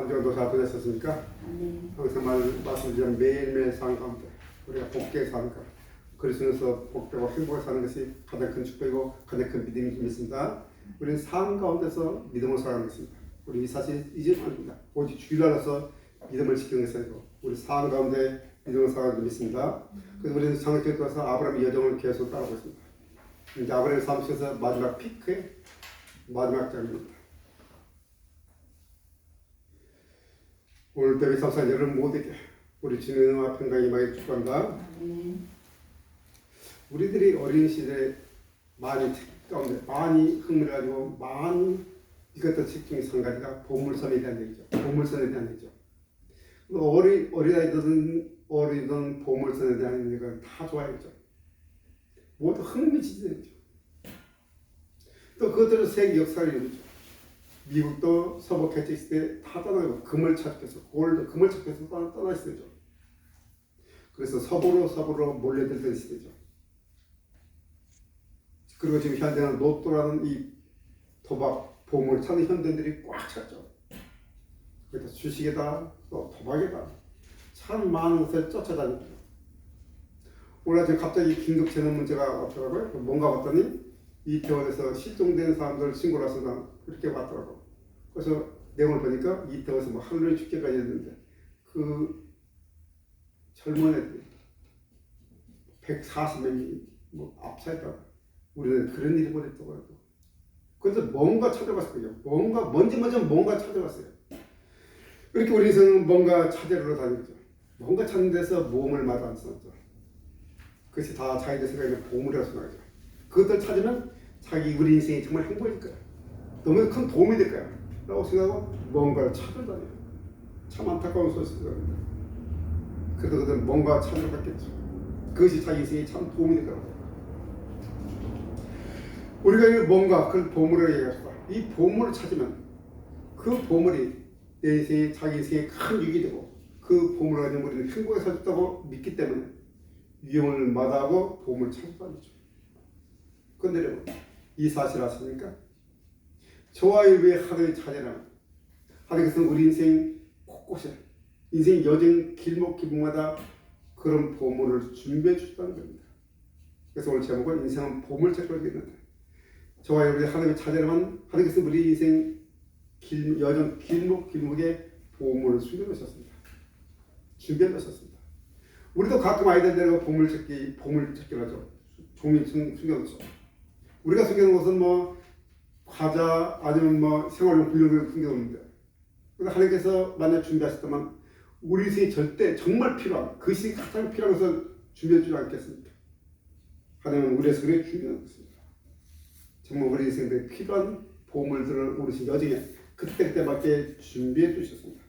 한 주 정도 잘 보냈었습니까? 항상 말씀드리면 매일매일 삶 가운데 우리가 복되게 사니까 그리스도에서 복되고 행복하게 사는 것이 가장 큰 축복이고 가장 큰 믿음이 있습니다. 우리는 삶 가운데서 믿음을 살아가는 것입니다. 우리 이 사실 잊으면 안 됩니다. 오직 주일날에서 믿음을 지키는 것이 아니고 우리 삶 가운데 믿음을 살아가는 것이 있습니다. 그래서 우리는 창세기에 따라서 아브라함의 여정을 계속 따라오고 있습니다. 이제 아브라함의 삶 속에서 마지막 피크의 마지막 장면입니다. 오늘 또 234 여러분 모두에게 우리 주님의 평강이 임하게 축복합니다. 우리들이 어린 시절에 많이 가운데 많이 흥미를 가지고 많이 이것도 집중이 한 가지가 보물선에 대한 얘기죠. 보물선에 대한 얘기죠. 어리든 보물선에 대한 얘기가 다 좋아했죠. 모두 흥미지대죠. 또 그것들은 세계 역사를 이루죠. 미국도 서부 개척 시대에 다 떠나고 금을 찾겠어, 골도 금을 찾겠어 떠날 시대죠. 그래서 서부로 몰려들던 시대죠. 그리고 지금 현대는 로또라는 이 도박, 보물 찾는 현대인들이 꽉 찼죠. 그래서 주식이다, 또 도박이다. 참 많은 것을 쫓아다니죠. 오늘 지금 갑자기 긴급 재난 문제가 왔더라고요. 뭔가 봤더니 이태원에서 실종된 사람들 신고를 해서 그렇게 왔더라고요. 그래서 내용을 보니까 이태원에서 뭐 하루에 죽게까지 했는데 그 젊은 애들이 140명이 뭐 압사했다고. 우리는 그런 일이 벌어졌다고 해도. 그래서 뭔가 찾아갔을 거예요. 뭔가 찾아갔어요. 이렇게 우리 인생은 뭔가 찾으러 다니죠. 뭔가 찾는 데서 모험을 마다 안 썼죠. 그것이 다 자기들 생각에 보물이라고 생각하죠. 그것들 찾으면 우리 인생이 정말 행복일 거야. 너무 큰 도움이 될 거야. 라고 생각하고 뭔가를 찾으러 다녀요. 참 안타까운 소식입니다. 그래도 그들은 뭔가 찾으러 갔겠죠. 그것이 자기 인생에 참 도움이 될 거라고. 우리가 뭔가 그 보물을 얘기합시다. 이 보물을 찾으면 그 보물이 내 인생에 자기 인생에 큰 유익이 되고 그 보물을 가지고 우리는 행복에 살았다고 믿기 때문에 위험을 마다하고 보물을 찾아다니죠. 그런데 여러분 이 사실 아십니까? 저와 여러분의 하나님의 자녀라면 하나님께서는 우리 인생 곳곳에 인생 여정 길목마다 그런 보물을 준비해 주셨다는 겁니다. 그래서 오늘 제목은 인생은 보물찾기로 되겠는데 저와 여러분의 하나님의 자녀라면 하나님께서는 우리 인생 여정 길목에 보물을 숨겨놓으셨습니다. 준비해놓으셨습니다. 우리도 가끔 아이들 데리고 보물찾기를 하죠. 종이 숨겨놓죠. 우리가 숨겨놓은 것은 뭐 과자 아니면 뭐 생활용품 이런 걸 숨겨놓는데 그래서 하나님께서 만약 준비하셨다면 우리 인생이 절대 정말 필요한 그것이 가장 필요한 것을 준비해 주지 않겠습니까? 하나님은 우리의 속에 준비해 놓습니다. 정말 우리 인생에 필요한 보물들을 우리 여정에 그때그때맞게 준비해 주셨습니다.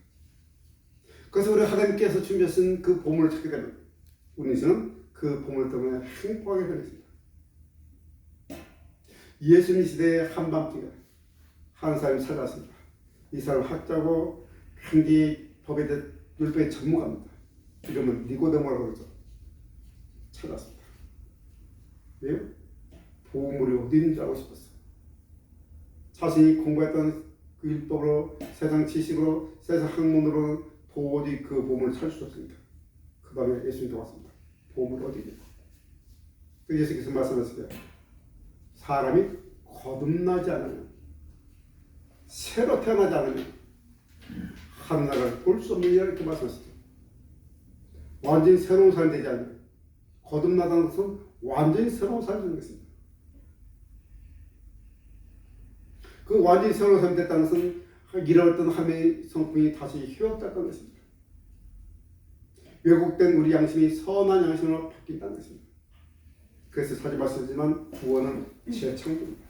그래서 우리 하나님께서 준비하신 그 보물을 찾게 되면 우리 인생은 그 보물 때문에 행복하게 되겠습니다. 예수님 시대의 한밤중에 한 사람이 찾아왔습니다. 이 사람 학자고 굉장히 율법의 전문가입니다. 이름은 니고데모라고 그러죠. 찾아왔습니다. 왜요? 보물이 어디 있는지 알고 싶었어요. 자신이 공부했던 그 율법으로 세상 지식으로 세상 학문으로 도저히 그 보물을 찾을 수 없습니다. 그 다음에 예수님이 왔습니다. 보물이 어디 있냐? 그 예수께서 말씀하시죠. 사람이 거듭나지 않으면 새로 태어나지 않으면 하늘나라를 볼 수 없느니라 이렇게 말씀하시죠. 완전히 새로운 삶이 되지 않으면 거듭나다는 것은 완전히 새로운 삶이 되는 것입니다. 그 완전히 새로운 삶이 됐다는 것은 잃어버렸던 하나님의 성품이 다시 회복됐다는 것입니다. 왜곡된 우리 양심이 선한 양심으로 바뀐다는 것입니다. 그래서 자주 말씀드리지만 구원은 재창조입니다.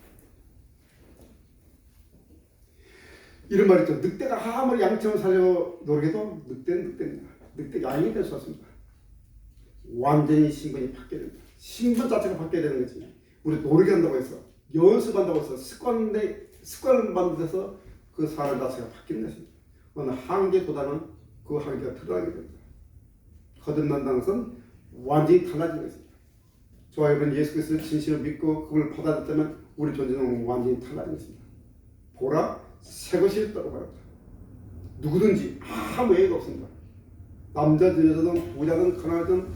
이런 말이 있죠. 늑대가 아무리 양처럼 살려 노력해도 늑대는 늑대입니다. 늑대 양이 될 수 없습니다. 완전히 신분이 바뀌어야 됩니다. 신분 자체가 바뀌어야 되는 거지. 우리 노력한다고 해서 연습한다고 해서 습관을 만들어서 그 사람 자체가 바뀌는 것입니다. 어느 한계보다는 그 한계가 드러나게 됩니다. 거듭난다는 것은 완전히 달라지는 것입니다. 저와 여러분 예수 그리스도를 진심으로 믿고 그걸 받아들였다면 우리 존재는 완전히 달라진 것입니다. 보라 새 것이 있다고 말합니다. 누구든지 아무 예의가 없습니다. 남자든 여자든 부자든 가난하든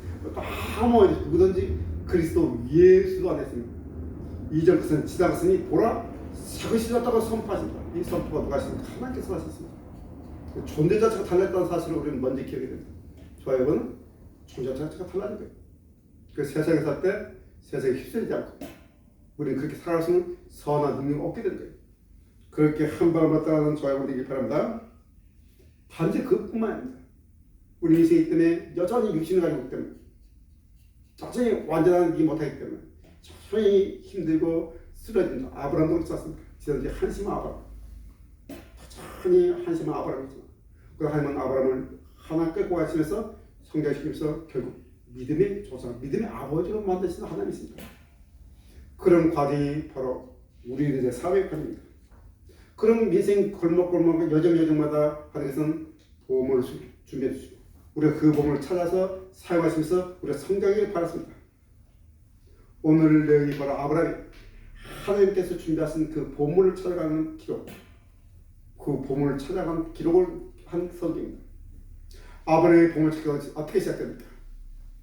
아무 누구든지 그리스도 예수도 안 했습니다. 이전 것은 지나갔으니 보라 새것이었다고 선포하신다. 이 선포가 누가 하십니까? 하나님께서 하셨습니다. 존재 자체가 달랐다는 사실을 우리는 먼저 기억해야 됩니다. 저와 여러분은 존재 자체가 달라진 거예요. 그 세상에 살 때 세상에 휩쓸리지 않고 우리는 그렇게 살아갈 수 있는 선한 능력을 얻게 된 거예요. 그렇게 한 발만 따라가는 저와 여러분 되길 바랍니다. 단지 그뿐만 아닙니다. 우리 인생이기 때문에 여전히 육신을 가지고 있기 때문에 자신이 완전한 일 못하기 때문에 여전히 힘들고 쓰러진다. 아브라함도 그렇습니다. 지난주에 한심한 아브라함, 여전히 한심한 아브라함이지만 그 하나님은 아브라함을 하나 끌고 가시면서 성장시키면서 결국 믿음의 조상, 믿음의 아버지로 만드시는 하나님이 있습니다. 그런 과정이 바로 우리들의 사회 과정입니다. 그런 민생 골목골목 여정마다 하나님께서는 보험을 준비해 주시고 우리가 그 보험을 찾아서 사용하시면서 우리가 성장하길 바랐습니다. 오늘 내용이 바로 아브라함이 하나님께서 준비하신 그 보물을 찾아가는 기록, 그 보물을 찾아가는 기록을 한 성경입니다. 아브라함의 보물 찾기가 어떻게 시작됩니까?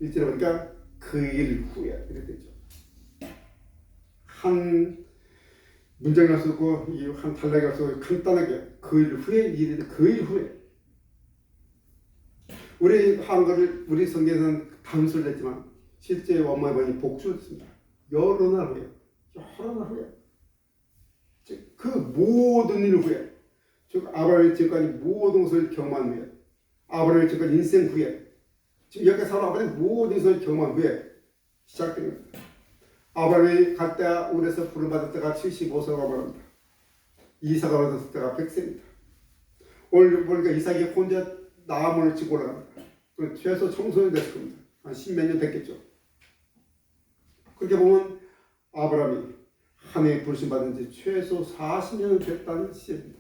1절에 보니까 그 일 후에 이렇게 되죠. 한 문장이 할 수 없고 한 단락이 할 수 없고 간단하게 그 일 후에 그 일 후에 우리 한글을 우리 성경에서는 단수를 했지만 실제 원문에 보니 복수를 했습니다. 여러 날 후에 즉 그 모든 일 후에 즉 아브라함이 지금까지 모든 것을 경험한 후에 아브라함이 지금까지 인생 후에 지금 여기까지 살아 아브라함이 모든 것을 경험한 후에 시작됩니다. 아브라함이 갈대아 울에서 부름받을 때가 75세라고 말합니다. 이삭을 얻었을 때가 100세입니다. 오늘 보니까 이삭이 혼자 나무를 치고 올라갑니다. 최소 청소년이 됐을 겁니다. 한 10몇 년 됐겠죠. 그렇게 보면 아브라함이 하나님의 부르심 받은 지 최소 40년은 됐다는 시제입니다.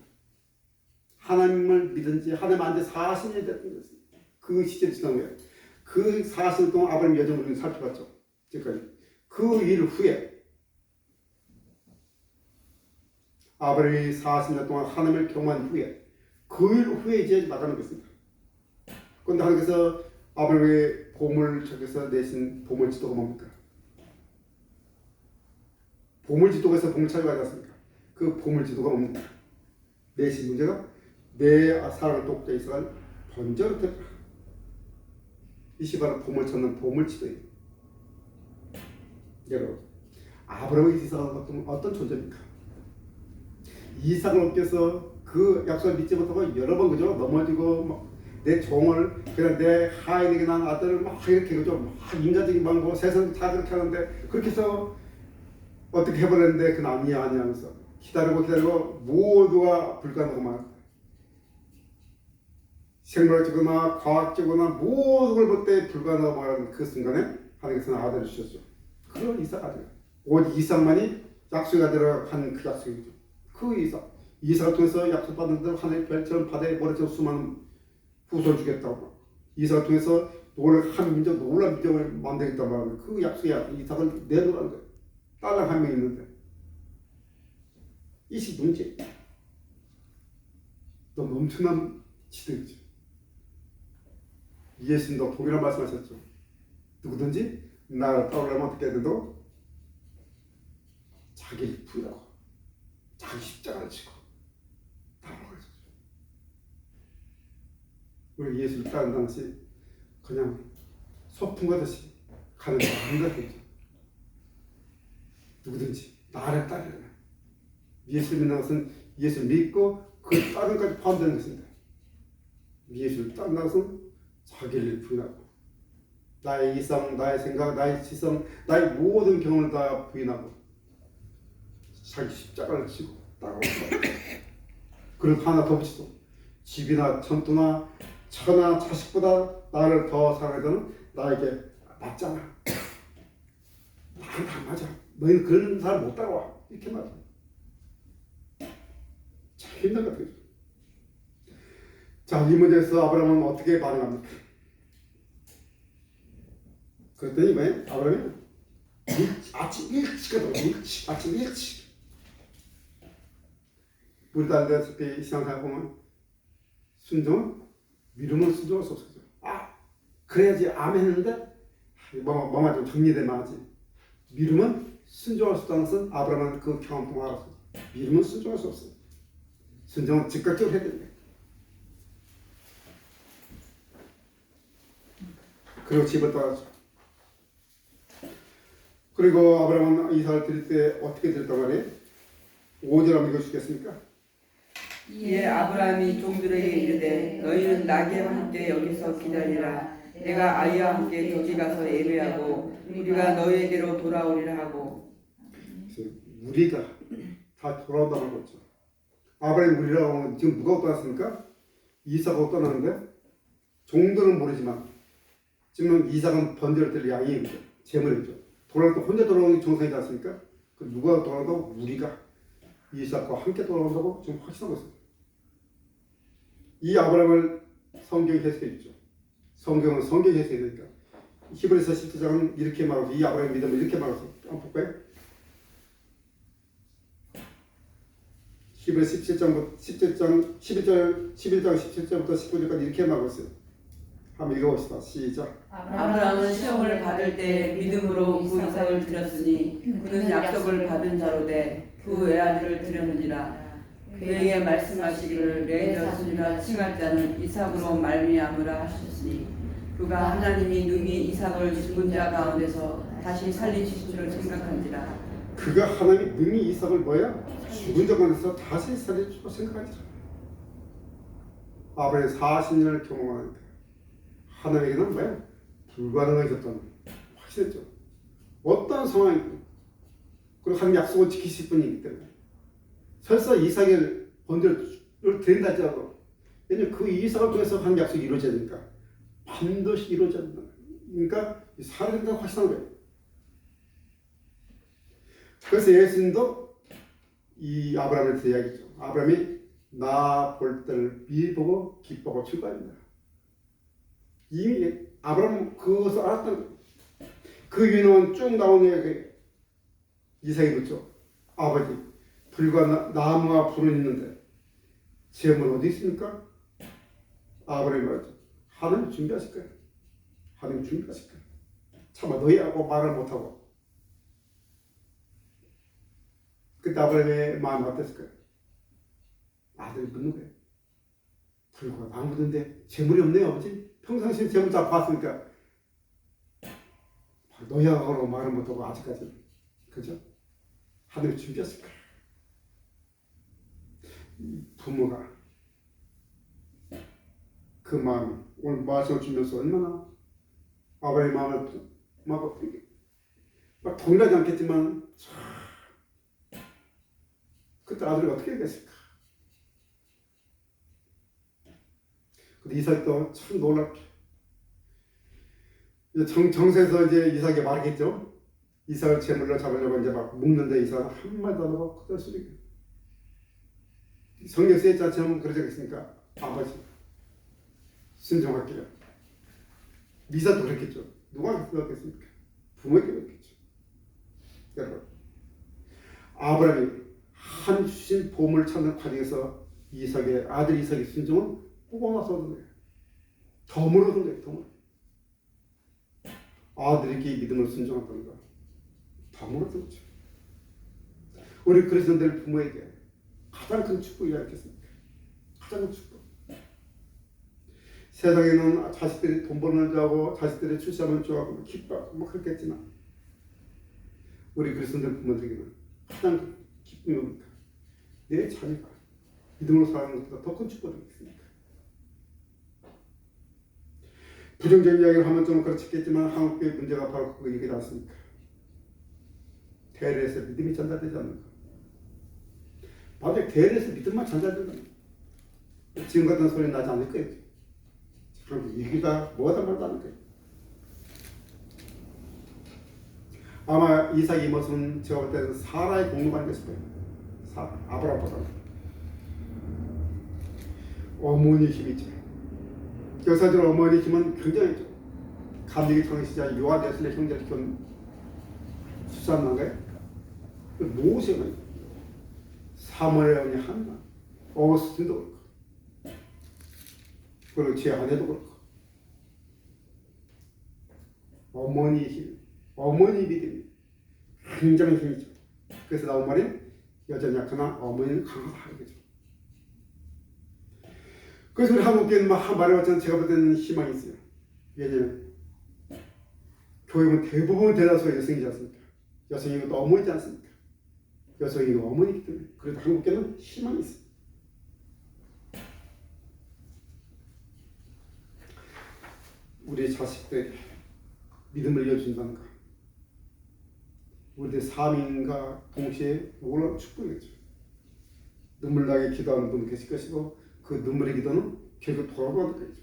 하나님을 믿은 지 하나님 안 지 40년이 됐던 것입니다. 그 시제 지난 후에 그 40년 동안 아브라함의 여정을 우리는 살펴봤죠. 지금까지. 그 일 후에 아브라함이 40년 동안 하나님을 경험한 후에 그 일 후에 이제 나가는 것입니다. 그런데 하나님께서 아브라함의 보물 쪽에서 내신 보물지도가 뭡니까? 보물지도에서 보물 찾아가지 않습니까? 그 보물지도가 뭡니까? 내신 문제가 내 사랑을 돕자 이삭을 번제로 드리라. 이것이 바로 보물 찾는 보물지도예요. 여러분, 아브라함이 이삭을 어떤 존재입니까? 이삭을 얻기 위해서 그 약속을 믿지 못하고 여러 번 그저 넘어지고 내 종을 그냥 내 하인에게 난 아들을 막 이렇게 그저 막 인간적인 방법 세상 다 그렇게 하는데 그렇게 해서 어떻게 해버렸는데 그건 아니야 하면서 기다리고 모두가 불가능하고 말합니다. 생물학적이나 과학적이나 모든 걸 볼 때 불가능하고 말하는 그 순간에 하나님께서는 아들을 주셨죠. 그런 이삭 아들. 오직 이삭만이 약속의 아들을 한 그 약속이죠. 그 이삭을 통해서 약속받은 대로 하나님의 별처럼 바다에 모래처럼 수많은 후손 주겠다고. 이삭을 통해서 한 민족, 놀라운 민족을 만들겠다고 말하는 그 약속의 아들 이삭을 내놓으라는 거예요. 딸랑 한 명 있는데. 이시 문제. 너무 엄청난 지도이죠. 예수님도 동일한 말씀하셨죠. 누구든지 나를 따르려면 어떻게 해야 된다고? 자기를 부인하고 자기 십자가를 지고 따라가야 되죠. 우리 예수를 따르는 당시 그냥 소풍 가듯이 가는 게 아닌 것 같죠. 누구든지 나를 따르려면 예수를 믿는 것은 예수를 믿고 그 따름까지 포함되는 것입니다. 예수를 따르는 것은 자기를 부인하고 나의 이성, 나의 생각, 나의 지성, 나의 모든 경험을 다 부인하고 자기 십자가를 지고 따라오고 그리고 하나 더 붙이고 집이나 전투나 처나 자식보다 나를 더 사랑하는 나에게 맞잖아. 나는 다 맞아. 너희는 그런 사람 못 따라와. 이렇게 말해요. 참 힘든 것 같아요. 자, 이 문제에서 아브라함은 어떻게 반응합니까? 그랬더니 왜? 아브라함이 아침 일찍 가더라고요. 아침 일찍. 우리도 알다시피 신앙생활 보면 순종은 믿음은 순종할 수 없어요. 그래야지 아멘 했는데 뭐가 좀 정리되면 하지. 믿음은 순종할 수 없다는 것은 아브라함은 그 경험 통해 알았어요. 믿음은 순종할 수 없어요. 순종은 즉각적으로 해야 됩니다. 그리고 집을 떠났죠. 그리고 아브라함은 이삭을 드릴 때 어떻게 드렸단 말이에요? 5절 한번 읽어주시겠습니까? 이에 아브라함이 종들에게 이르되 너희는 나귀와 함께 여기서 기다리라. 내가 아이와 함께 저기 가서 예배하고 우리가 너희에게로 돌아오리라 하고. 우리가 다 돌아온다고 하고 있죠. 아브라함이 우리라고 하면 지금 누가 떠났습니까? 이삭하고 떠나는데 종들은 모르지만 지금 이삭은 번제를 드릴 양이죠. 제물이죠. 돌아올 때 혼자 돌아오는 게 정상이지 않습니까? 그 누가 돌아온다고? 우리가 이삭과 함께 돌아온다고 지금 확신하고 있습니다. 이 아브라함을 성경이 해석해 주죠. 성경은 성경이 해석해야 되니까. 히브리서 17장은 이렇게 말하고 이 아브라함의 믿음을 이렇게 말하고 한번 볼까요? 히브리서 11장 17절부터 19절까지 이렇게 말하고 있어요. 한번 읽어봅시다. 시작. 아브라함은 시험을 받을 때 믿음으로 그 이삭을 드렸으니 그는 약속을 받은 자로되 그 외아들을 드렸느니라. 그에게 말씀하시기를 내 자손이라 칭할 자는 이삭으로 말미암으라 하셨으니 그가 하나님이 능히 이삭을 죽은 자 가운데서 다시 살리실 줄 생각한지라. 그가 하나님이 능히 이삭을 죽은 자 가운데서 다시 살릴 줄 생각한지라. 아브라함이 40년을 경험하니까 하나님에게는 불가능해졌다는 확실했죠. 어떤 상황이고 그리고 하나님 약속을 지키실 분이기 때문에 설사 이삭을 번제를 드린다 할지라도 왜냐하면 그 이삭을 통해서 하나님 약속이 이루어져야 되니까 반드시 이루어져야 된다. 그러니까 살아야 된다고 확신한 거예요. 그래서 예수님도 이 아브라함의 이야기죠. 아브라함이 나 볼 때를 미리 보고 기뻐하고 출발합니다. 이미 아브라함은 그것을 알았던 거예요. 그 유인원 쭉 나오는 이삭이 묻죠. 아버지, 불과 나무와 불은 있는데 제물 어디 있습니까? 아브라함이 말했죠. 하나님 준비하실 거예요. 하나님 준비하실 거예요. 차마 너희하고 말을 못하고. 그때 아브라함의 마음이 어땠을까요? 아들이 묻는 거예요. 불과 나무든데 제물이 없네요, 아버지. 평상시에 제물 다 봤으니까 너희하고 말을 못하고 아직까지 그죠? 하나님 준비했을 거예요. 부모가 그 마음 오늘 말씀을 주면서 얼마나 아버지의 마음을 막 동일하지 않겠지만 그때 아들이 어떻게 되겠을까? 근데 이삭도 참 놀랍게 정세에서 이제 이삭이 말했겠죠. 이삭을 제물로 잡으려고 이제 막 묶는데 이삭은 한 마디도 안 하고 그대로 쓰리게. 성경 쓰여 자처럼 그러지 않겠습니까? 아버지 순종할게요. 미사도 그랬겠죠. 누가 그랬겠습니까? 부모에게 그랬겠죠. 여러분 아브라함이 한 주신 보물을 찾는 과정에서 이삭의 아들 이삭의 순종은 뽑아놔서 얻은 거예요. 덤으로 얻은 거예요. 덤으로. 아들에게 믿음을 순종한다는 거 덤으로 얻은 거죠. 우리 그리스도인들 부모에게 가장 큰 축복이 있겠습니까? 가장 큰 축복. 세상에는 자식들이 돈 버는 줄 알고 자식들이 출세하면 좋아하고 기뻐하고 뭐 그렇겠지만 우리 그리스도인들 부모들에게는 가장 큰 기쁨이 뭡니까? 내 자녀가 믿음으로 살아가는 것보다 더 큰 축복이 있습니까? 부정적인 이야기를 하면 좀 그렇겠지만 한국교회 문제가 바로 그거 얘기지 않습니까? 대례에서 믿음이 전달되지 않는 것. 만약 대례에서 믿음만 전달되면 지금 같은 소리 나지 않을 거예요. 참 얘기가 뭐하다 말도 않을 거예요. 아마 이삭의 모습은 제가 볼 때는 사라의 공로가 아니겠을 거예요. 아브라함보다 어머니 힘이죠. 역사적으로 어머니 힘은 굉장히 감리기 청시자 요한에슬의 형제를 키운 수산난가요? 모세가 사무엘의 언니 한나 어거스틴도 그렇고 그리고 제 아내도 그렇고 어머니의 힘, 어머니 믿음이 굉장히 힘이죠. 그래서 나온 말이 여자는 약하나 어머니는 강하다 이거죠. 그래서 우리 한국교회는 한 말에 맞춰서 제가 볼 때는 희망이 있어요. 왜냐면 교회는 대부분 대다수가 여성이지 않습니까? 여성이고 또 어머니지 않습니까? 여성이고 어머니이기 때문에 그래도 한국교회는 희망이 있어요. 우리 자식들 믿음을 이어준다는가, 우리들 삶인가 동시에 놀라운 축복이죠. 눈물 나게 기도하는 분 계실 것이고 그 눈물의 기도는 결국 돌아가는 거죠.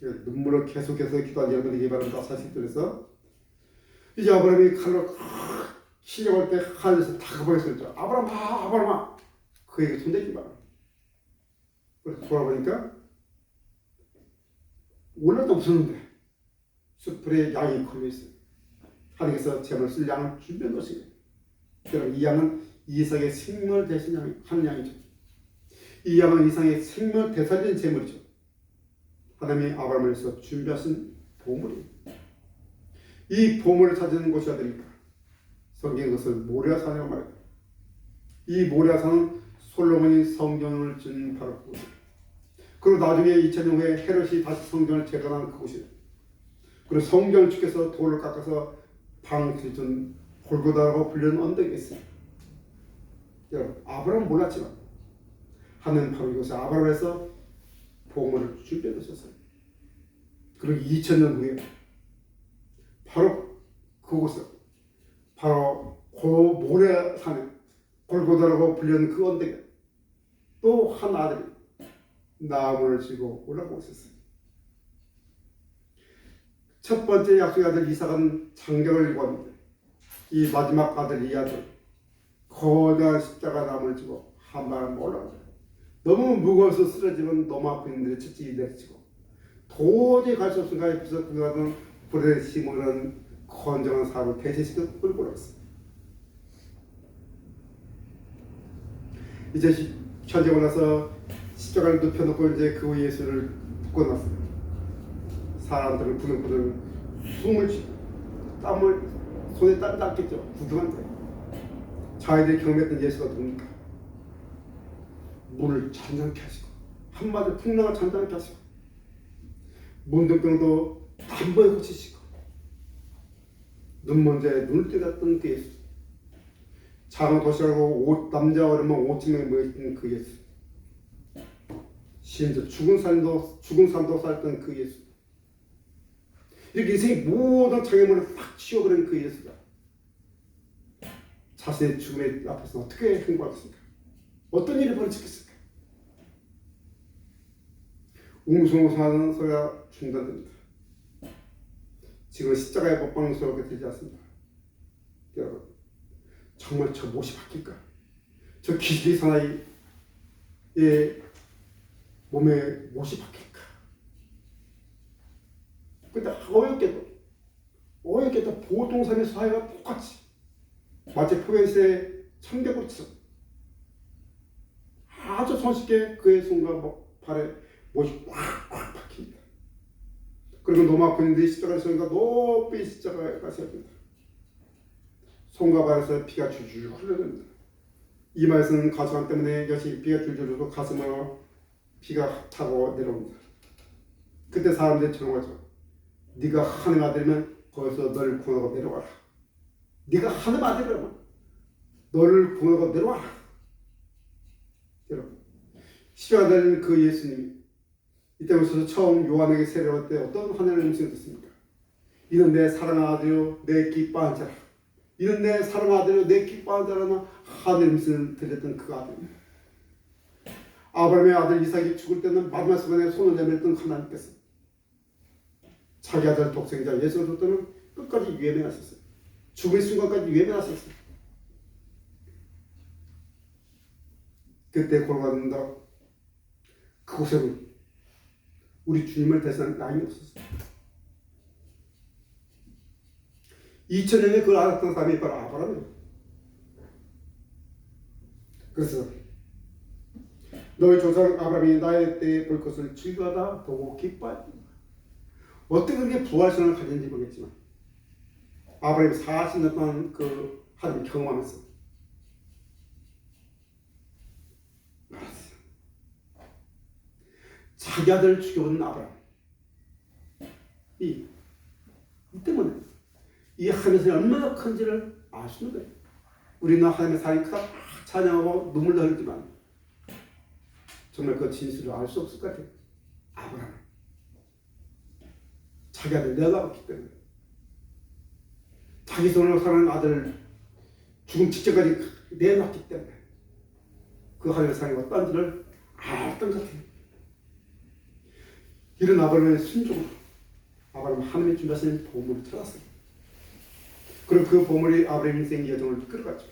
눈물을 계속해서 기도하는 여러분에게 바랍니다. 자식들에서 이제 아브라함이 칼로 치려고 할 때 하늘에서 다가버렸었죠. 아브라함아 그에게 손대지 마라. 그래서 돌아보니까 올라도 없었는데 숯불에 양이 걸려있어요. 하나님께서 제물 쓸 양을 준비해 놓으신 거예요. 그럼 이 양은 이삭의 생명을 대신 하는 양이죠. 이 양은 이삭의 생명을 되살리는 제물이죠. 하나님이 아브라함을 위해서 준비하신 보물이에요. 이 보물을 찾는 곳이 어디입니까? 성경에 그것을 모리아산이라고 말합니다. 이 모리아산은 솔로몬이 성전을 지은 바로 그곳이에요. 그리고 나중에 2000년 후에 헤롯이 다시 성전을 재건한 그곳이에요. 그리고 성전을 주께서 돌을 깎아서 방을 준 골고다라고 불리는 언덕이 있어요. 여러분, 아브라함은 몰랐지만 하나님은 바로 이곳에 아브라함에서 보물을 준비해 놓으셨어요. 그리고 2000년 후에 바로 그곳에 바로 모래산에 골고다라고 불리는 그 언덕에 또 한 아들이 나무를 쥐고 올라가고 있었어요. 첫 번째 약속의 아들 이삭은 장경을 입었는데 이 마지막 아들 이 아들 거대한 십자가 나무를 쥐고 한 발을 올라가요. 너무 무거워서 쓰러지면 너무 아픈 인들의 채찍이 내리치고 도저히 갈 수 없으니까 옆에서 구하던 불에 심으는 건장한 사람을 대체시켜 끌고 올라갔어요. 이제 현재고 나서 십자가를 눕혀놓고 이제 그 예수를 묶어놨어요. 사람들은 부들부들 숨을 쉬고 땀을 손에 땀이 닦겠죠. 부둥한데 자기들이 경배했던 예수가 누굽니까? 문을 잔잔케 하시고 한마디 풍랑을 잔잔케 하시고 문둥병도 단번에 고치시고 눈먼자에 눈을 뜨갔던 그 예수, 작은 도시락으로 남자 어른만 5,000명이 모여있던 그 예수, 심지어 죽은 사람도 살았던 그 예수, 이렇게 인생의 모든 장애물을 확 치워버린 그 예수가 자신의 죽음의 앞에서 어떻게 행복하겠습니까? 어떤 일이 벌어지겠습니까? 웅성웅성하는 소리가 중단됩니다. 지금 십자가에 못 박는 소리가 들리지 않습니다. 여러분, 정말 저 못이 바뀔까? 저 기저귀 사나이의 몸에 못이 바뀔까? 근데 어렵게도 보통 사람의 사회와 똑같이 마치 포벤스의 청개구리처럼 아주 손쉽게 그의 손과 발에 못이 꽉꽉 박힙니다. 그리고 너무 아픈데 십자가에 서니까 높이 십자가가 세워집니다. 손과 발에서 피가 줄줄 흘러냅니다. 이마에서는 가시관 때문에 여시 피가 줄줄 흘러 가슴으로 피가 타고 내려옵니다. 그때 사람들이 조롱하죠. 네가 하나님 아들이면 거기서 너를 구원하고 내려와라. 네가 하나님 아들이라면 너를 구원하고 내려와라. 여러분, 십자가 달린 그 예수님이 이때 오셔서 처음 요한에게 세례할 때 어떤 하나님의 음성을 듣습니까? 이는 내 사랑하는 아들이요 내 기뻐하는 자라. 이는 내 사랑하는 아들이요 내 기뻐하는 자라는 하나님의 음성을 들렸던 그 아들입니다. 아브라함의 아들 이삭이 죽을 때는 마지막 순간에 손을 내밀었던 하나님께서 자기 아들 독생자 예수를 줄 때는 끝까지 외면하셨어요. 죽을 순간까지 외면하셨어요. 그때 골고다 그곳에는 우리 주님을 대신한 양이 없었어요. 2000년에 그걸 알았던 사람이 바로 아브라함이에요. 그래서 너희 조상 아브라함이 나의 때에 볼 것을 즐거하다 보고 기뻐하였다. 어떻게 그렇게 부활신을 가졌는지 모르겠지만 아브라함이 40년 동안 그 하나님을 경험하면서 알았어요. 자기 아들을 죽여버린 아브라함 이 때문에 이 하나님의 사랑이 얼마나 큰지를 알 수 있는 거예요. 우리는 하나님의 사랑이 크다 찬양하고 눈물도 흘리지만 정말 그 진실을 알 수 없을 것 같아요. 아브라함 자기 아들 내가 없기 때문에 자기 손으로 사랑하는 아들을 죽음 직전까지 내놨기 때문에 그 하나님의 사랑이 어떤지를 알았던 것 같아요. 이런 아브라함의 순종으로 아브라함은 하나님이 준비하신 보물을 찾았어요. 그리고 그 보물이 아브라함 인생의 여정을 끌어갔죠.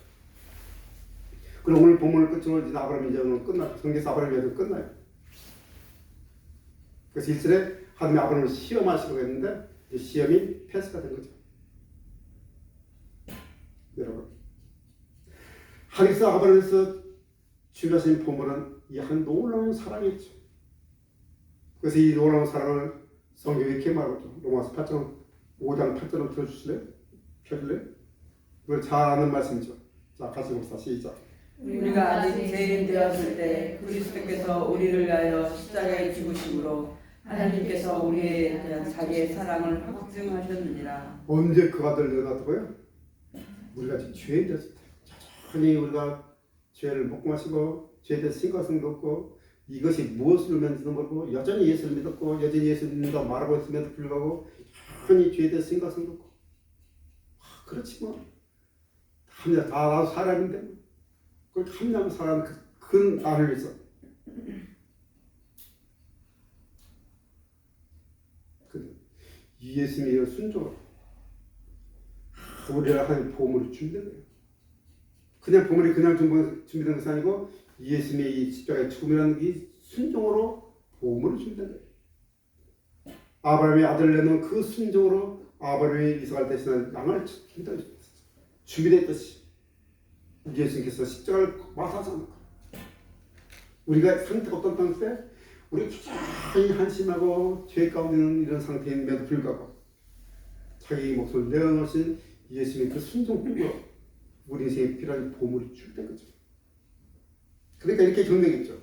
그리고 오늘 보물을 끝으로 이제 아브라함의 여정은 끝나요. 성경에서 아브라함의 여정은 끝나요. 그래서 1절에 하나님이 아브라함을 시험하시려고 했는데 이 시험이 패스가 된 거죠. 여러분, 하나님께서 아브라함에서 준비하신 보물은 이 한 놀라운 사랑이었죠. 그래서 이 놀라운 사랑을 성경에 이렇게 말하죠. 로마서 8장 5장 8절을 들어주실래요? 펴줄래요? 그걸 잘 아는 말씀이죠. 자, 같이 봅시다. 시작. 우리가 아직 죄인 되었을 때 그리스도께서 우리를 위하여 십자가에 죽으심으로 하나님께서 우리에 대한 자기의 사랑을 확증하셨느니라. 언제 그 아들을 내놨다고요? 우리가 지금 죄인 되었을 때 천천히 우리가 죄를 먹고 마시고 죄에 대해서 신과성도 없고 이것이 무엇을 의미하는지도 모르고 여전히 예수를 믿었고 여전히 예수를 믿는다고 말하고 있음에도 불구하고 천천히 죄에 대해서 신과성도 없고 그렇지 뭐 합니다. 다 나도 사람인데 그 합리하면 살아가는 그 나를 위해서 이 예수님의 순종으로 우리가 하나님 보물을 준비된 거예요. 그냥 보물이 그냥 준비된 것이 아니고 예수님의 이 십자가의 죽음이라는 이 순종으로 보물을 준비된 거예요. 아브라함의 아들을 내놓은 그 순종으로 아브라함이 이삭을 대신한 양을 준비됐듯이 우리 예수님께서 십자가를 마사하는 거예요. 우리가 상태가 어떤 상태? 우리 굉장히 한심하고 죄 가운데 있는 이런 상태임에도 불구하고 자기 목숨을 내어놓으신 예수님의 그 순종으로 우리 인생에 필요한 보물이 준비된 거죠. 그러니까 이렇게 정리하겠죠.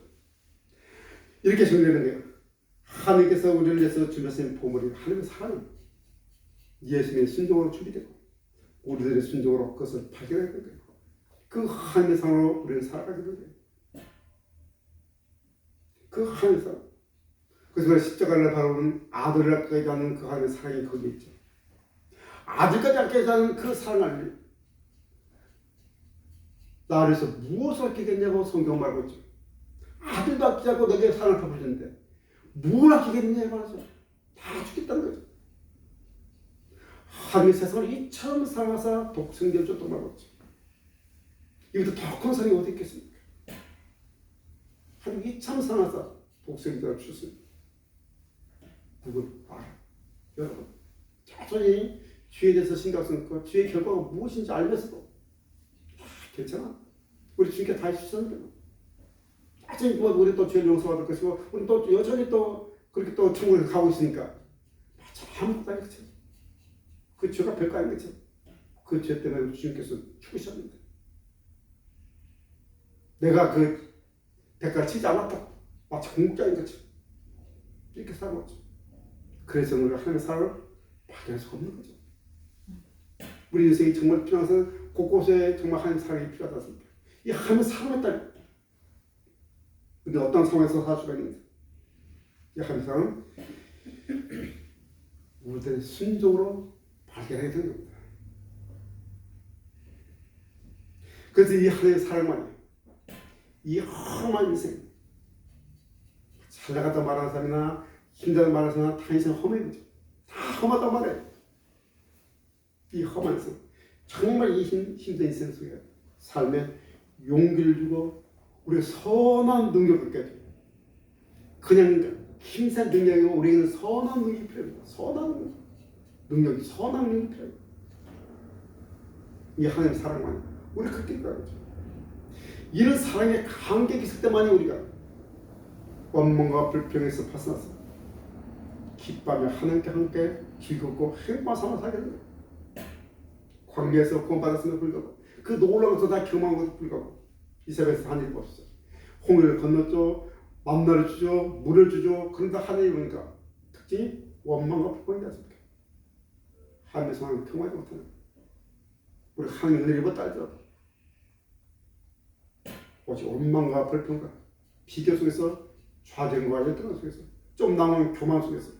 이렇게 정리하는 거예요. 하나님께서 우리를 위해서 준비하신 보물이 하나님의 사랑, 예수님의 순종으로 준비되고 우리들의 순종으로 그것을 발견하게 된 거예요. 그 하나님의 사랑으로 우리는 살아가게 된 거예요. 그 하나님의 사랑. 그래서 십자가를 바라보는 아들을 깨지 않는 그 하나님의 사랑이 거기에 있죠. 아들까지 안 깨지 않는 그 사랑을 나를 위해서 무엇을 아끼겠냐고 성경 말하고 있죠. 아들도 아끼지 않고 내게 사랑을 베푸셨는데 뭘 아끼겠느냐 말하죠. 다 죽겠다는 거죠. 하나님의 세상을 이처럼 사랑하사 독생자를 줬다고 말하고 있죠. 이것도 더 큰 사랑이 어디 있겠습니까? 하나님이 참 사랑하사 독생자를 주셨습니다. 누굴 알아? 여러분, 자존히 죄에 대해서 신경 쓰고 죄의 결과가 무엇인지 알면서도 괜찮아. 우리 주님께 다 해주셨는데 자존히 우리 또 죄를 용서받을 것이고 우리 또 여전히 또 그렇게 또 천국에 가고 있으니까 아무것도 아니겠죠. 그 죄가 별거 아니겠죠. 그 죄 때문에 주님께서 죽으셨는데 내가 그 대가를 치지 않았다. 마치 공국장인 것처럼 이렇게 살아왔죠. 그래서 우리가 하나님의 사랑을 발견할 수 없는 거죠. 우리 인생이 정말 필요한 것은 곳곳에 정말 하나님의 사랑이 필요하지 않습니까? 이 하나님의 사랑을 따라 근데 어떤 상황에서 살 수가 있는데 이 하나님의 사랑은 우리들의 순종으로 발견해야 되는 겁니다. 그래서 이 하나님의 사랑만이 이 험한 인생 잘 나갔다 말하는 사람이나 힘들다 말하는 사람이나 다 인생 험한 거죠. 다 험하단 말이에요. 이 험한 인생 정말 이 힘든 인생 속에 삶에 용기를 주고 우리가 선한 능력을 깨죠. 그냥 힘센 능력이 아니고 우리에게는 선한 능력이 필요합니다. 선한 능력이 선한 능력이 필요합니다. 이 하나님의 사랑만 우리 그렇게 필요하죠. 이런 사랑의 감격이 있을 때만이 우리가 원망과 불평에서 벗어나서 기뻐하며 하나님께 함께 즐겁고 행복한 삶을 살게 된다. 광야에서 구원받았음에도 불구하고 그 놀라운 것도 다 경험한 것도 불구하고 이스라엘에서 하나님 없었어. 홍해를 건넜죠. 만나를 주죠. 물을 주죠. 그런데 하나님 보니까 특징이 원망과 불평이지 않습니까? 하나님의 성화를 경험하지 못하는 우리 하나님의 은혜를 입어 딸더라도 오직 원망과 불평과 비교 속에서 좌절과 열등감 속에서 좀 남은 교만 속에서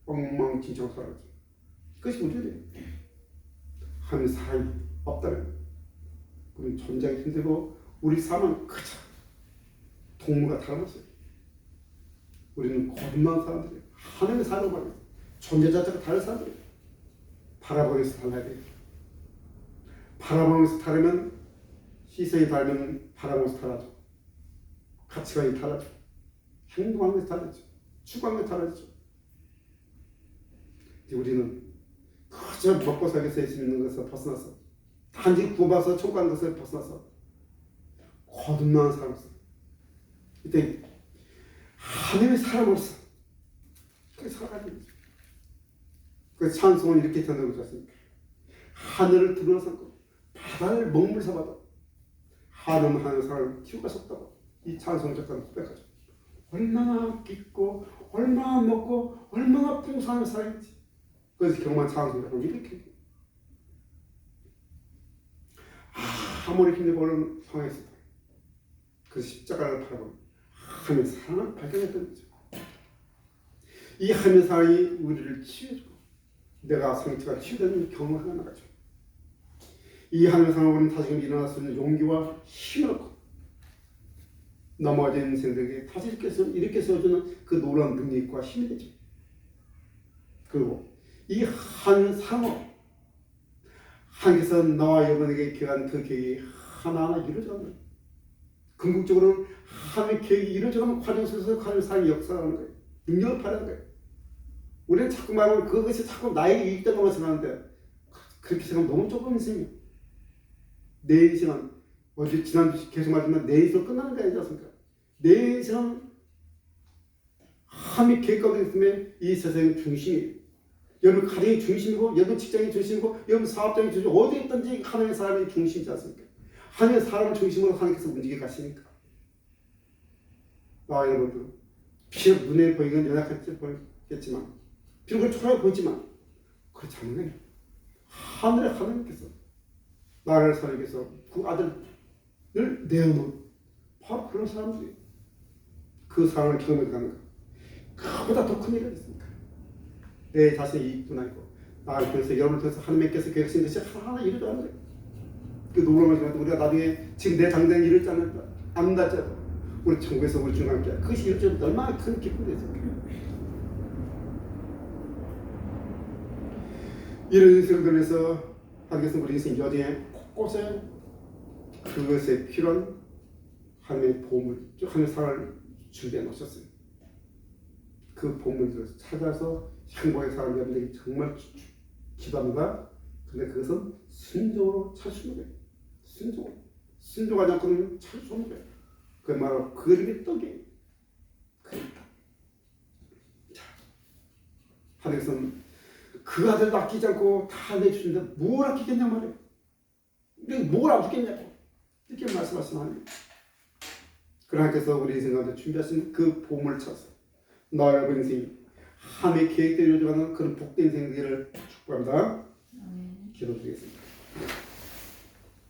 엉망진창 살아가죠. 그것이 문제예요. 하나님의 사랑이 없다면 우리는 존재하기 힘들고 우리 삶은 그저 동물과 다름없어요. 우리는 거듭난 사람들이에요. 하나님의 사랑을 받아요. 존재 자체가 다른 사람들이에요. 바라보면서 달라야 돼요. 바라보면서 다르면 시선이 다르면 바라보면서 달라져. 가치관이 달라져. 행동하는 것이 달라져. 추구하는 것이 달라져. 우리는 그저 먹고 살기 위해 있는 것에서 벗어나서 단지 구봐서 촉구하는 것을 벗어나서 거듭난 사람으로서 이때 하나님의 사람으로서 그렇게 살아가야 됩니다. 그 찬송은 이렇게 전하고 있습니다. 하늘을 드러나서 바다를 먹물 삼아도 하나님 하는 사람을 키우가 섰다고 이 찬송 작가는 고백하죠. 얼마나 깊고 얼마나 먹고 얼마나 풍성한 사람인지 그래서 경험한 찬송 작가는 이렇게 아무리 힘들고 어려운 상황에서 그 십자가를 바라보고 하나님의 사랑을 발견했던 거죠. 이 하나님의 사랑이 우리를 치유해주고 내가 상처가 치유되는 경험을 하나 나가죠. 이 하나님의 사랑을 우리는 다시금 일어날 수 있는 용기와 힘을 얻고 넘어진 인생들에게 다시 이렇게 세워주는 그 놀라운 능력과 힘이 되죠. 그리고 이 한 상업 하나님께서 나와 여러분에게 기한 그 계획이 하나하나 이루어져가는 거예요. 궁극적으로는 하나님의 계획이 이루어져가는 과정 속에서 하나님의 사랑이 역사하는 거예요. 능력을 발휘하는 거예요. 우리는 자꾸 말하면 그것이 자꾸 나에게 이익된다고 생각하는데 그렇게 생각하면 너무 좁은 인생이에요. 내 인생은 어제 지난주 계속 말했지만 내 인생은 끝나는 게 아니지 않습니까? 내 인생은 하나님의 계획 가운데 있으면 이 세상의 중심이에요. 여러분 가정이 중심이고 여러분 직장이 중심이고 여러분 사업장이 중심이고 어디에 있든지 하나님의 사람이 중심이지 않습니까? 하나님의 사람을 중심으로 하나님께서 움직여 가시니까 나와 여러분들 비록 눈에 보이는 연약할지 보이겠지만 비록 그 초라해 보이지만 그렇지 않은 거예요. 하늘의 하나님께서 나를 살기 위해서 그 아들을 내어놓은 바로 그런 사람들이 그 사랑을 경험해 가는 거 그보다 더 큰 일이 있습니까? 내 자신의 이익뿐 아니고 나를 통해서 여러분을 통해서 하나님께서 계획하신 것이 하나하나 이루어가는 거예요. 그 놀라운 것이 우리가 나중에 지금 내 당장 이룰지 않는다더라도 우리 천국에서 우리 주님과 함께 그것이 이루어지면 얼마나 큰 기쁨이 됐습니까? 이런 인생을 통해서 하나님께서 우리 인생 여정에 곳곳에 그것에 필요한 하나님의 보물, 하나님의 사랑을 준비해 놓으셨어요. 그 보물들을 찾아서 행복의 사람 여러분들이 정말 기도합니다. 근데 그것은 순종으로 찾으시는 거예요. 순종하지 않고는 찾을 수 없는 거예요. 그 말로 그림의 떡이에요. 자, 하나님께서는 그 아들도 아끼지 않고 다 내주시는데 뭘 아끼겠냐 말이에요. 근데 뭘 아끼겠냐고 이렇게 말씀하시는 하나님. 그러나께서 우리 인생 가운데 준비하신 그 보물을 찾아서 나와 여러분 인생이 하나님의 계획대로 이루어가는 그런 복된 인생 되기를 축복합니다. 기도드리겠습니다.